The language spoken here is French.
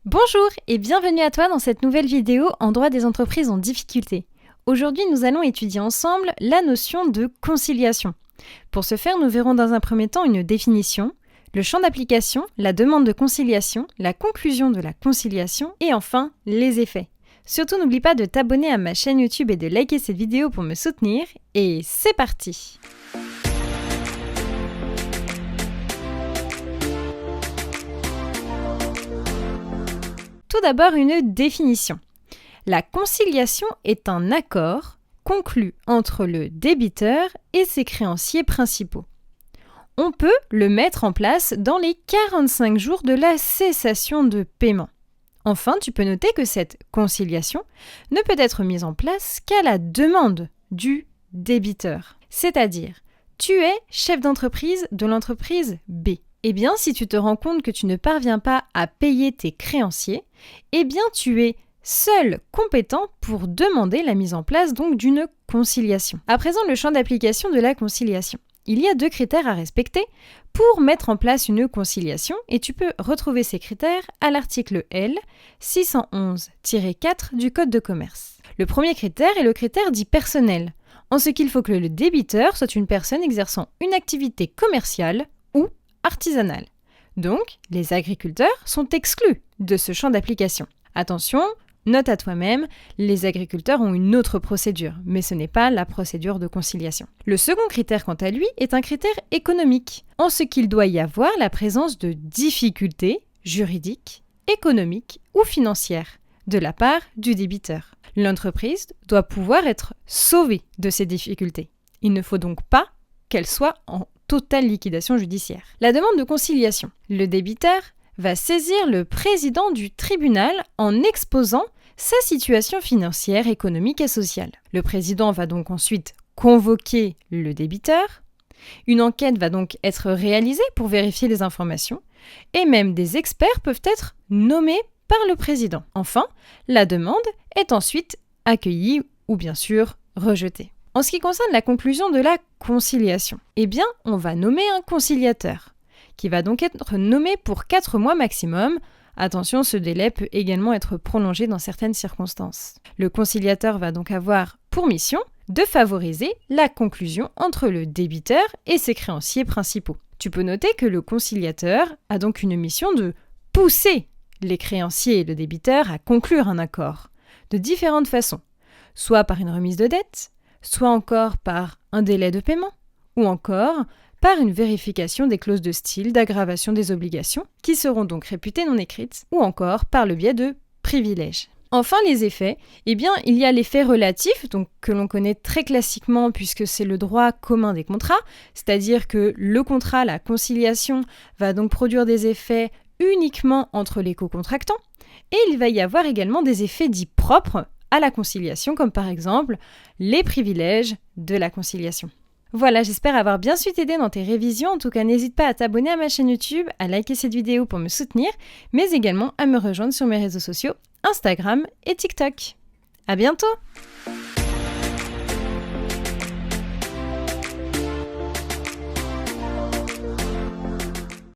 Bonjour et bienvenue à toi dans cette nouvelle vidéo en droit des entreprises en difficulté. Aujourd'hui, nous allons étudier ensemble la notion de conciliation. Pour ce faire, nous verrons dans un premier temps une définition, le champ d'application, la demande de conciliation, la conclusion de la conciliation et enfin les effets. Surtout, n'oublie pas de t'abonner à ma chaîne YouTube et de liker cette vidéo pour me soutenir. Et c'est parti! Tout d'abord, une définition. La conciliation est un accord conclu entre le débiteur et ses créanciers principaux. On peut le mettre en place dans les 45 jours de la cessation de paiement. Enfin, tu peux noter que cette conciliation ne peut être mise en place qu'à la demande du débiteur. C'est-à-dire, tu es chef d'entreprise de l'entreprise B. Eh bien, si tu te rends compte que tu ne parviens pas à payer tes créanciers, eh bien, tu es seul compétent pour demander la mise en place donc d'une conciliation. À présent, le champ d'application de la conciliation. Il y a 2 critères à respecter pour mettre en place une conciliation et tu peux retrouver ces critères à l'article L 611-4 du Code de commerce. Le premier critère est le critère dit personnel, en ce qu'il faut que le débiteur soit une personne exerçant une activité commerciale ou artisanale. Donc, les agriculteurs sont exclus de ce champ d'application. Attention, note à toi-même, les agriculteurs ont une autre procédure, mais ce n'est pas la procédure de conciliation. Le second critère, quant à lui, est un critère économique, en ce qu'il doit y avoir la présence de difficultés juridiques, économiques ou financières de la part du débiteur. L'entreprise doit pouvoir être sauvée de ces difficultés. Il ne faut donc pas qu'elle soit en totale liquidation judiciaire. La demande de conciliation. Le débiteur va saisir le président du tribunal en exposant sa situation financière, économique et sociale. Le président va donc ensuite convoquer le débiteur. Une enquête va donc être réalisée pour vérifier les informations et même des experts peuvent être nommés par le président. Enfin, la demande est ensuite accueillie ou bien sûr rejetée. En ce qui concerne la conclusion de la conciliation, eh bien, on va nommer un conciliateur, qui va donc être nommé pour 4 mois maximum. Attention, ce délai peut également être prolongé dans certaines circonstances. Le conciliateur va donc avoir pour mission de favoriser la conclusion entre le débiteur et ses créanciers principaux. Tu peux noter que le conciliateur a donc une mission de pousser les créanciers et le débiteur à conclure un accord, de différentes façons, soit par une remise de dette, soit encore par un délai de paiement, ou encore par une vérification des clauses de style d'aggravation des obligations, qui seront donc réputées non écrites, ou encore par le biais de privilèges. Enfin, les effets, eh bien, il y a l'effet relatif, donc, que l'on connaît très classiquement puisque c'est le droit commun des contrats, c'est-à-dire que le contrat, la conciliation, va donc produire des effets uniquement entre les co-contractants, et il va y avoir également des effets dits propres à la conciliation, comme par exemple les privilèges de la conciliation. Voilà, j'espère avoir bien su t'aider dans tes révisions. En tout cas, n'hésite pas à t'abonner à ma chaîne YouTube, à liker cette vidéo pour me soutenir, mais également à me rejoindre sur mes réseaux sociaux, Instagram et TikTok. À bientôt!